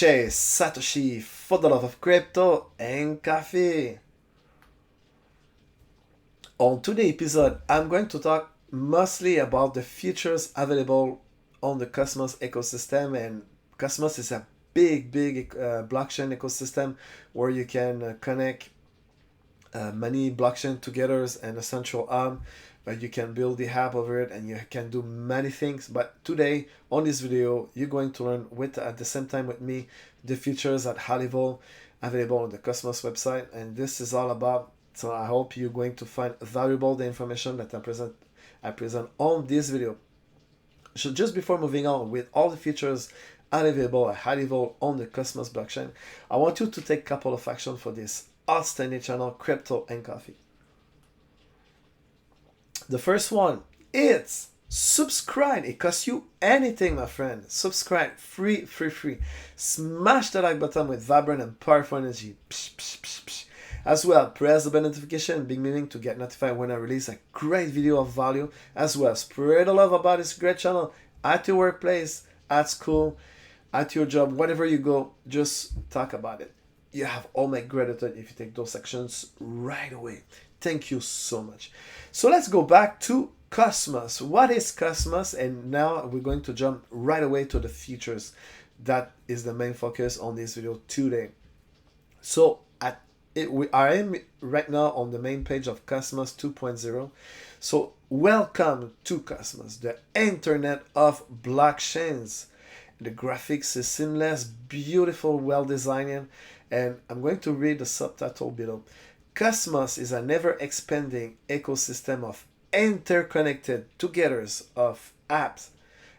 Chez Satoshi for the love of crypto and coffee. On today's episode, I'm going to talk mostly about the features available on the Cosmos ecosystem, and Cosmos is a big blockchain ecosystem where you can connect many blockchain together and a central hub. You can build the app over it and you can do many things. But today on this video, you're going to learn with at the same time with me the features at high level available on the Cosmos website, and this is all about. So I hope you're going to find valuable the information that I present on this video. So just before moving on with all the features available at high level on the Cosmos blockchain, I want you to take a couple of action for this outstanding channel, Crypto and Coffee. The first one is subscribe. It costs you anything, my friend. Subscribe, free. Smash the like button with vibrant and powerful energy. Psh, psh, psh, psh. As well, press the bell notification, big meaning, to get notified when I release a great video of value. As well, spread the love about this great channel at your workplace, at school, at your job, wherever you go. Just talk about it. You have all my gratitude if you take those actions right away. Thank you so much. So let's go back to Cosmos. What is Cosmos? And now we're going to jump right away to the features. That is the main focus on this video today. So I am right now on the main page of Cosmos 2.0. So welcome to Cosmos, the Internet of Blockchains. The graphics is seamless, beautiful, well designed, and I'm going to read the subtitle below. Cosmos is an ever-expanding ecosystem of interconnected togethers of apps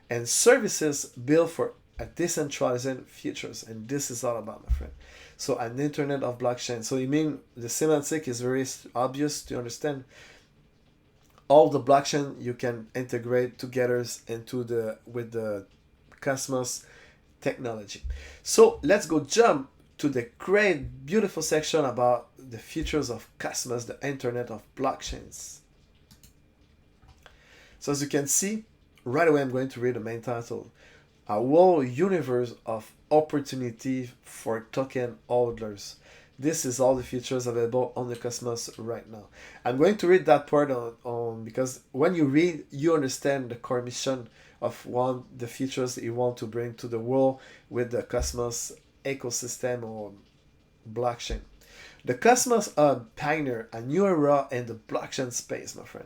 and services built for a decentralized futures, and this is all about, my friend. So an internet of blockchain. So you mean the semantic is very obvious to understand. All the blockchain you can integrate together into with the Cosmos technology. So let's go jump to the great, beautiful section about the features of Cosmos, the Internet of Blockchains. So as you can see, right away I'm going to read the main title. A whole universe of opportunity for token holders. This is all the features available on the Cosmos right now. I'm going to read that part on because when you read, you understand the core mission of the features that you want to bring to the world with the Cosmos ecosystem or blockchain. The Cosmos Hub pioneered a new era in the blockchain space, my friend,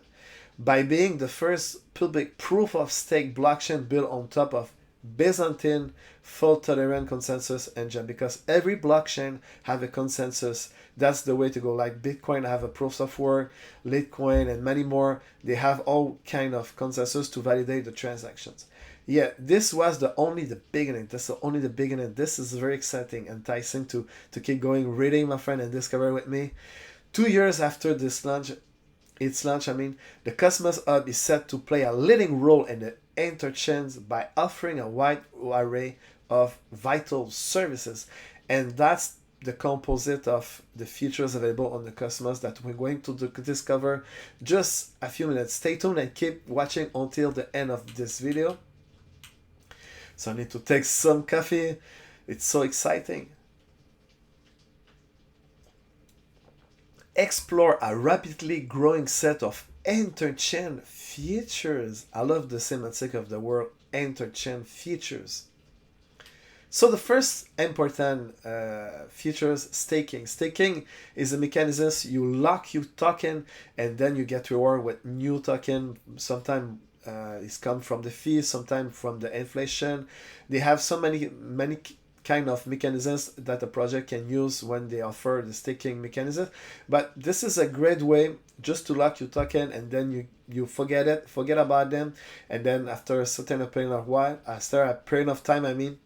by being the first public proof of stake blockchain built on top of Byzantine fault-tolerant consensus engine, because every blockchain have a consensus. That's the way to go. Like Bitcoin have a proof of work, Litecoin and many more. They have all kind of consensus to validate the transactions. Yeah, this was only the beginning. That's only the beginning. This is very exciting, enticing to keep going, reading, my friend, and discover with me. 2 years after its launch, the Cosmos Hub is set to play a leading role in the interchange by offering a wide array of vital services, and that's the composite of the features available on the Cosmos that we're going to discover just a few minutes. Stay tuned and keep watching until the end of this video. So I need to take some coffee. It's so exciting. Explore a rapidly growing set of interchain features. I love the semantic of the word interchain features. So the first important features, staking. Staking is a mechanism you lock your token and then you get reward with new token. Sometimes it's come from the fees, sometimes from the inflation. They have so many kind of mechanisms that a project can use when they offer the staking mechanism. But this is a great way just to lock your token, and then you forget about them, and then after a certain period of time,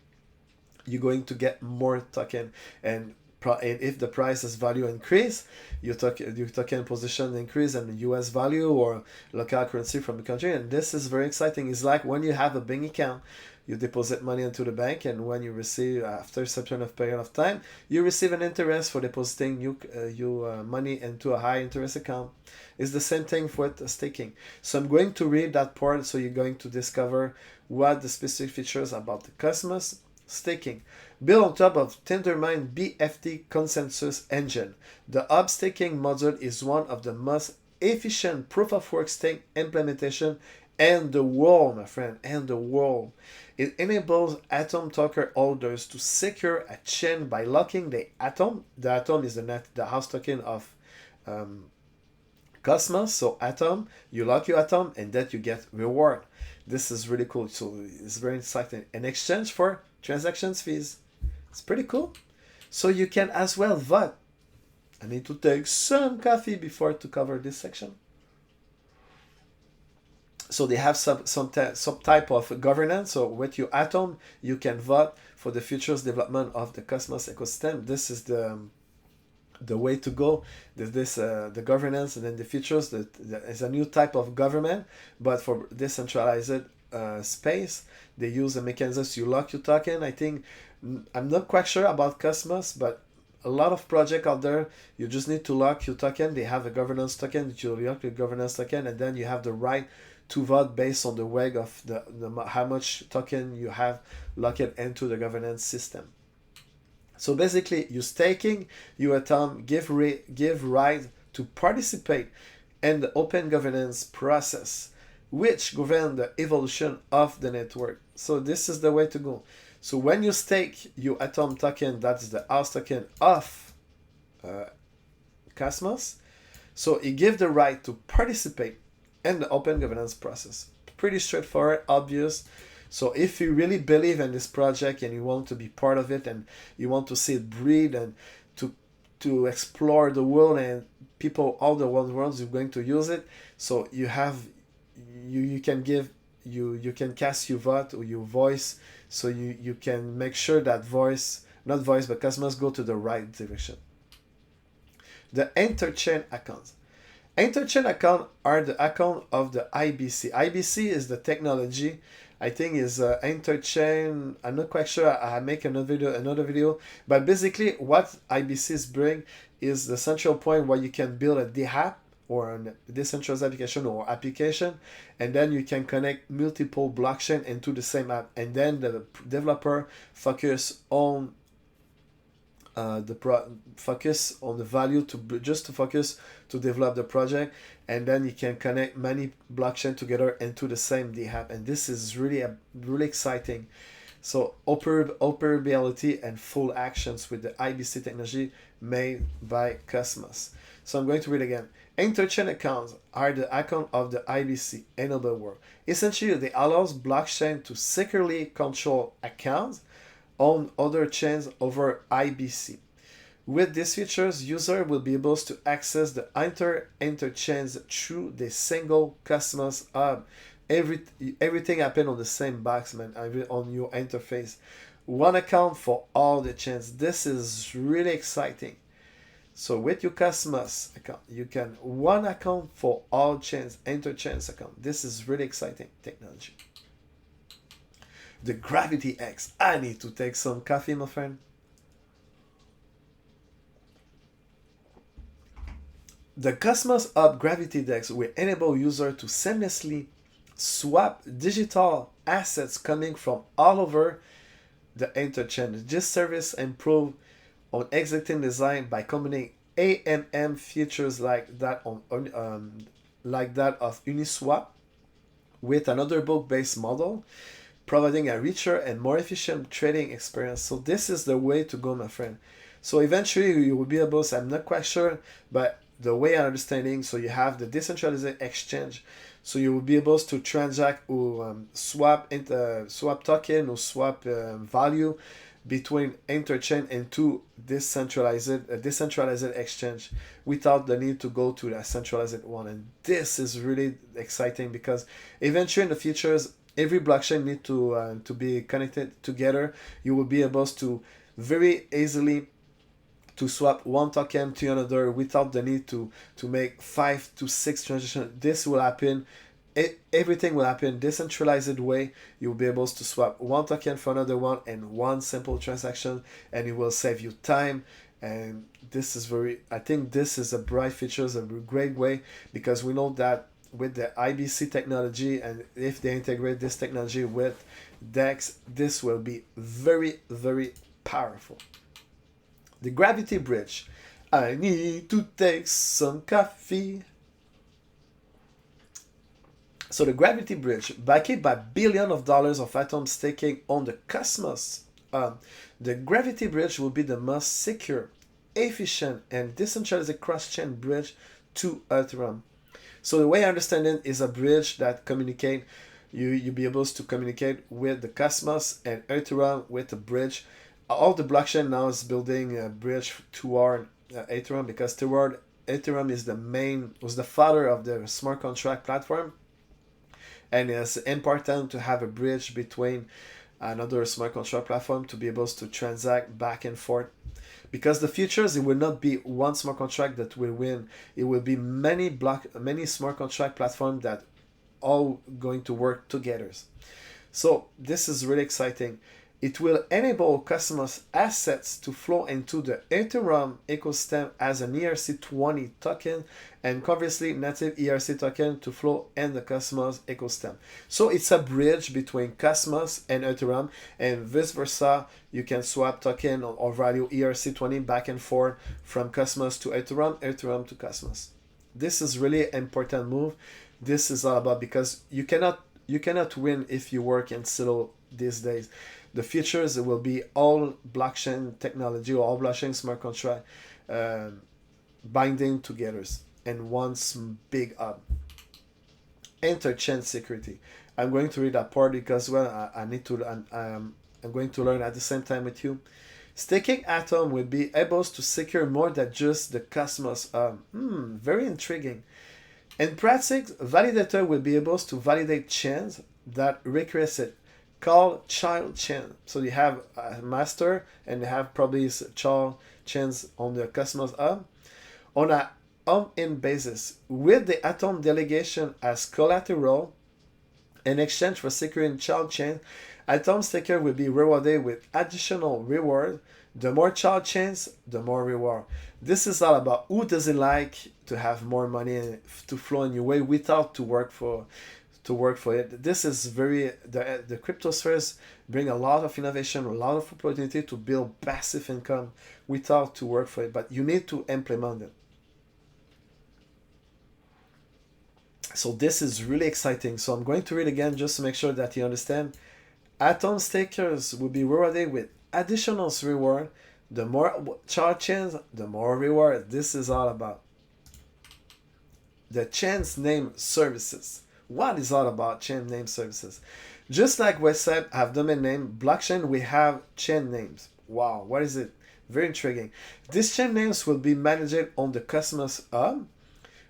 you're going to get more token, and if the price's value increase, your token position increase and the US value or local currency from the country. And this is very exciting. It's like when you have a bank account, you deposit money into the bank, and when you receive, after a certain period of time, you receive an interest for depositing your money into a high interest account. It's the same thing with staking. So I'm going to read that part, so you're going to discover what the specific features about the Cosmos staking. Built on top of Tendermint BFT consensus engine, the hub staking module is one of the most efficient proof of work stake implementation in the world, my friend, in the world. It enables Atom token holders to secure a chain by locking the Atom. The Atom is the house token of Cosmos. So Atom, you lock your Atom and that you get reward. This is really cool. So it's very exciting. In exchange for transactions fees. It's pretty cool. So you can as well vote. I need to take some coffee before to cover this section. So they have some type of governance. So with your Atom, you can vote for the futures development of the Cosmos ecosystem. This is the way to go. The governance, and then the futures. Is a new type of government, but for decentralized space, they use a mechanism to lock your token. I think I'm not quite sure about Cosmos, but a lot of projects out there, you just need to lock your token. They have a governance token. You lock your governance token, and then you have the right to vote based on the weight of the how much token you have locked into the governance system. So basically, you staking your Atom give right to participate in the open governance process, which govern the evolution of the network. So this is the way to go. So when you stake your Atom token, that is the house token of Cosmos, so it gives the right to participate in the open governance process. Pretty straightforward, obvious. So if you really believe in this project and you want to be part of it and you want to see it breathe and to explore the world, and people all the world are going to use it, so you can cast your vote or your voice, so you can make sure that not voice but Cosmos go to the right direction. The interchain accounts. Interchain accounts are the account of the IBC. IBC is the technology. I think is interchain. I'm not quite sure. I make another video. But basically, what IBCs bring is the central point where you can build a DApp or a decentralized application or application, and then you can connect multiple blockchain into the same app, and then the developer focus on focus on the value to focus to develop the project, and then you can connect many blockchain together into the same DApp, and this is really exciting. So operability and full actions with the IBC technology made by Cosmos. So I'm going to read again. Interchain accounts are the account of the IBC enable world. Essentially, they allows blockchain to securely control accounts on other chains over IBC. With these features, user will be able to access the interchains through the single Cosmos hub. Everything happen on the same box, man, on your interface. One account for all the chains. This is really exciting. So with your Cosmos account, you can one account for all chains, interchains account. This is really exciting technology. The Gravity X. I need to take some coffee, my friend. The Cosmos Hub Gravity Dex will enable users to seamlessly swap digital assets coming from all over the interchain. This service improves on existing design by combining AMM features like that of Uniswap with another book-based model, providing a richer and more efficient trading experience. So this is the way to go, my friend. So eventually you will be able to, I'm not quite sure, but the way I'm understanding, so you have the decentralized exchange, so you will be able to transact or swap token or swap value between interchain and two decentralized exchange without the need to go to a centralized one. And this is really exciting because eventually in the futures, every blockchain need to be connected together. You will be able to very easily to swap one token to another without the need to make 5 to 6 transactions. This will happen. Everything will happen decentralized way. You'll be able to swap one token for another one in one simple transaction, and it will save you time. And this is I think this is a bright feature, a great way, because we know that with the IBC technology, and if they integrate this technology with DEX, this will be very, very powerful. The gravity bridge. I need to take some coffee. So the gravity bridge, backed by billions of dollars of atoms staking on the cosmos, the gravity bridge will be the most secure, efficient, and decentralized cross-chain bridge to Ethereum. So the way I understand it is a bridge that communicate, you'll be able to communicate with the cosmos and Ethereum with the bridge. All the blockchain now is building a bridge toward Ethereum, because toward Ethereum was the father of the smart contract platform, and it's important to have a bridge between another smart contract platform to be able to transact back and forth, because the futures, it will not be one smart contract that will win. It will be many smart contract platforms that all going to work together. So this is really exciting. It will enable customers' assets to flow into the Ethereum ecosystem as an ERC20 token, and conversely, native ERC token to flow in the Cosmos ecosystem. So it's a bridge between Cosmos and Ethereum, and vice versa. You can swap token or value ERC20 back and forth from Cosmos to Ethereum, Ethereum to Cosmos. This is really an important move. This is all about, because you cannot win if you work in silo these days. The futures will be all blockchain technology or all blockchain smart contract binding together in one big hub. Interchain security. I'm going to read that part because, well, I need to. I'm going to learn at the same time with you. Staking Atom will be able to secure more than just the Cosmos hub. Very intriguing. In practice, validator will be able to validate chains that request it, called child chain. So you have a master and you have probably child chains on the Cosmos hub on a on-in basis, with the Atom delegation as collateral. In exchange for securing child chain, Atom staker will be rewarded with additional reward. The more child chains, the more reward. This is all about who doesn't like to have more money to flow in your way without to work for it. This is the crypto spheres bring a lot of innovation, a lot of opportunity to build passive income without to work for it, but you need to implement it. So this is really exciting. So I'm going to read again just to make sure that you understand. Atom stakers will be rewarded with additional reward. The more child chains, the more reward. This is all about the chain's name services. What is all about chain name services? Just like website have domain name, blockchain we have chain names. Wow, what is it? Very intriguing. These chain names will be managed on the Cosmos hub,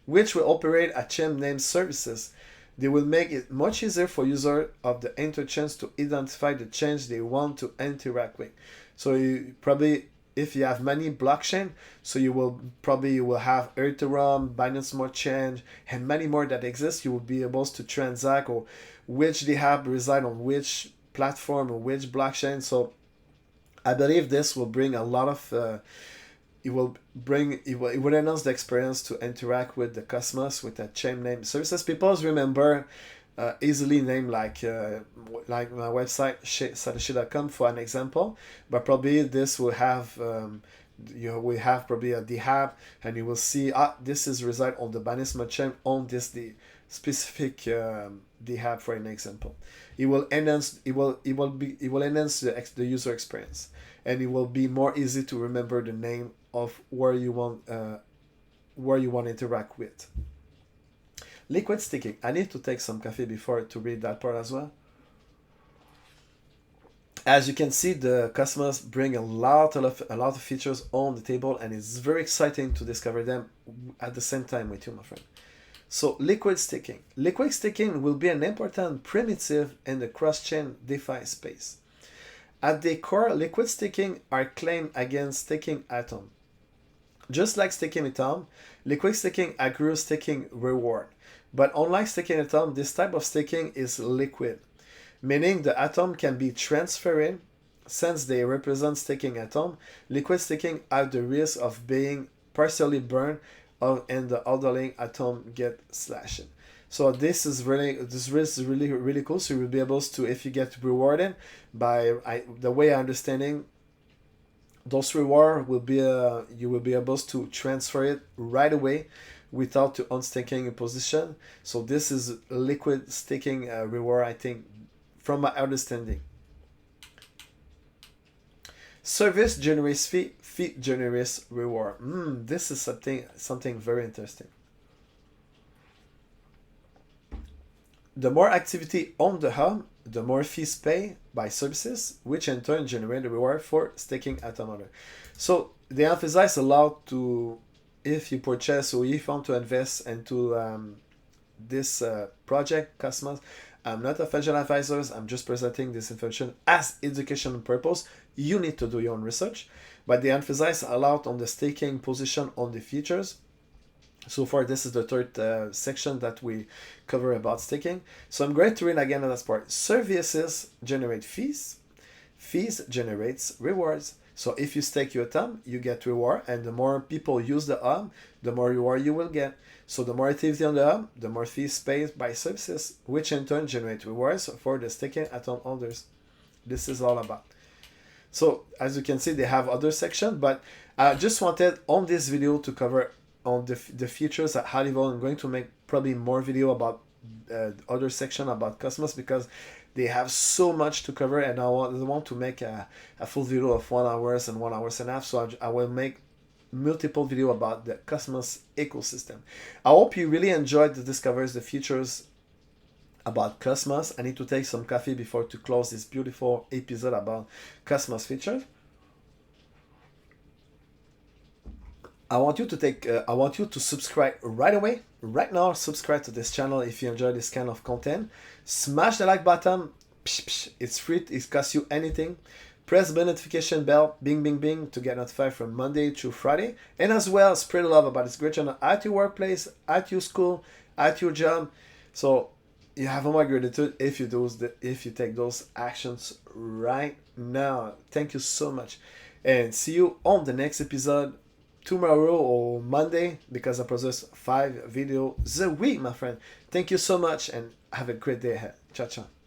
which will operate as chain name services. They will make it much easier for users of the interchains to identify the chains they want to interact with. So you probably, if you have many blockchain, so you will have Ethereum, Binance Smart Chain, and many more that exist. You will be able to transact, or which they have reside on which platform or which blockchain. So I believe this will bring a lot of it will enhance the experience to interact with the Cosmos with a chain name services. People remember easily name like my website satoshi.com for an example, but probably this will have you will have probably a DHAB, and you will see this is reside on the Binance Smart Chain on the specific DHAB for an example. It will enhance the user experience, and it will be more easy to remember the name of where you want to interact with. Liquid staking. I need to take some coffee before to read that part as well. As you can see, the customers bring a lot of features on the table, and it's very exciting to discover them at the same time with you, my friend. So liquid staking. Liquid staking will be an important primitive in the cross-chain DeFi space. At the core, liquid staking are claimed against staking Atom. Just like staking Atom, liquid staking accrues staking reward. But unlike staking Atom, this type of staking is liquid, meaning the Atom can be transferred. Since they represent staking Atom, liquid staking have the risk of being partially burned and the underlying Atom get slashed. So this is really cool. So you will be able to, if you get rewarded by the way I understanding, those reward will be you will be able to transfer it right away without to unstaking a position. So this is liquid staking reward, I think, from my understanding. Service generates fee, fee generates reward. This is something very interesting. The more activity on the hub, the more fees paid by services, which in turn generate the reward for staking Atom order. So they emphasize a lot to, if you purchase or if you want to invest into this project, Cosmos. I'm not a financial advisor. I'm just presenting this information as educational purpose. You need to do your own research, but they emphasize a lot on the staking position on the features. So far, this is the third section that we cover about staking. So I'm going to read again on this part. Services generate fees. Fees generates rewards. So if you stake your Atom, you get reward, and the more people use the hub, the more reward you will get. So the more activity on the hub, the more fees paid by services, which in turn generate rewards for the staking Atom holders. This is all about. So as you can see, they have other sections, but I just wanted on this video to cover on the features at high level. I'm going to make probably more video about other section about Cosmos because they have so much to cover, and I want to make a full video of 1 hour and 1 hour and a half. So I will make multiple video about the Cosmos ecosystem. I hope you really enjoyed the discoveries, the features about Cosmos. I need to take some coffee before to close this beautiful episode about Cosmos features. I want you to subscribe right away, right now. Subscribe to this channel if you enjoy this kind of content. Smash the like button. It's free. It costs you anything. Press the notification bell, bing, bing, bing, to get notified from Monday through Friday. And as well, spread love about this great channel at your workplace, at your school, at your job. So you have a more gratitude if you take those actions right now. Thank you so much, and see you on the next episode tomorrow or Monday, because I produce 5 videos a week, my friend. Thank you so much, and have a great day ahead. Ciao, ciao.